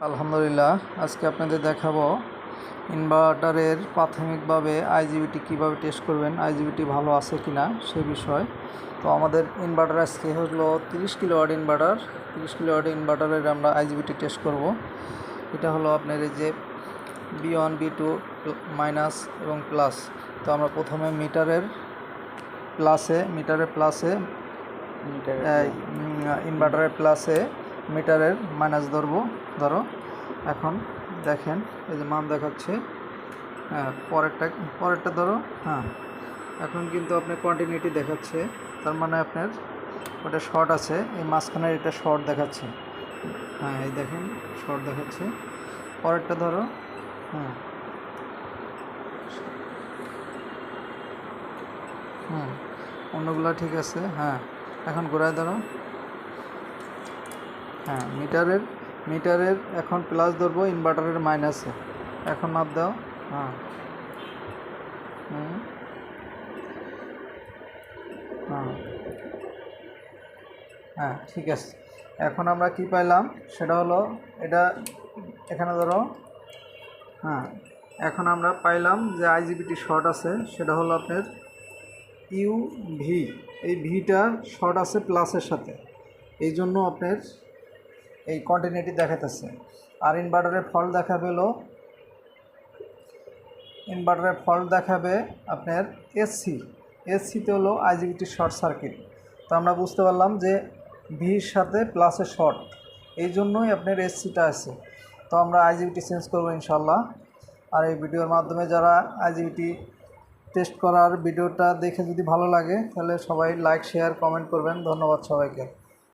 আলহামদুলিল্লাহ, আজকে আপনাদের দেখাবো ইনভার্টারের প্রাথমিকভাবে আইজিবিটি কীভাবে টেস্ট করবেন, আইজিবিটি ভালো আছে কিনা সে বিষয়। তো আমাদের ইনভার্টার আজকে হলো 30 কিলোওয়াট ইনভার্টার। 30 কিলোওয়াট ইনভার্টারের আমরা আইজিবিটি টেস্ট করব। এটা হলো আপনার এই যে B1 B2 মাইনাস এবং প্লাস। তো আমরা প্রথমে মিটারের প্লাসে ইনভার্টারের প্লাসে মিটারের মাইনাস ধরো। এখন দেখেন এই যে মান দেখাচ্ছে। হ্যাঁ, পরেরটা ধরো। হ্যাঁ, এখন কিন্তু আপনার কন্টিনিউটি দেখাচ্ছে, তার মানে আপনার ওটা শর্ট আছে, এই মাঝখানের এটা শর্ট দেখাচ্ছে। হ্যাঁ, এই দেখেন শর্ট দেখাচ্ছে। পরেরটা ধরো। হ্যাঁ অন্যগুলো ঠিক আছে। হ্যাঁ, এখন ঘোরায় ধরো। হ্যাঁ, মিটারের এখন প্লাস ধরবো, ইনভার্টারের মাইনাসে। এখন মাপ দাও। হ্যাঁ হ্যাঁ হ্যাঁ ঠিক আছে। এখন আমরা কি পাইলাম সেটা হলো এটা, এখানে ধরো। হ্যাঁ, এখন আমরা পাইলাম যে আইজিবিটি শর্ট আছে, সেটা হলো আপনার ইউভি। এই ভিটা শর্ট আছে প্লাসের সাথে, এই জন্য আপনার এই কন্টিনিউটি দেখাতেছে। আর ইনভার্টারের ফল্ট দেখাবে আপনার এসসিতে হলো আইজিবিটি শর্ট সার্কিট। তো আমরা বুঝতে পারলাম যে ভির সাথে প্লাসের শর্ট, এই জন্যই আপনার এসসিটা আছে। তো আমরা আইজিবিটি চেঞ্জ করবো ইনশাল্লাহ। আর এই ভিডিওর মাধ্যমে যারা আইজিবিটি টেস্ট করার ভিডিওটা দেখে যদি ভালো লাগে, তাহলে সবাই লাইক, শেয়ার, কমেন্ট করবেন। ধন্যবাদ সবাইকে।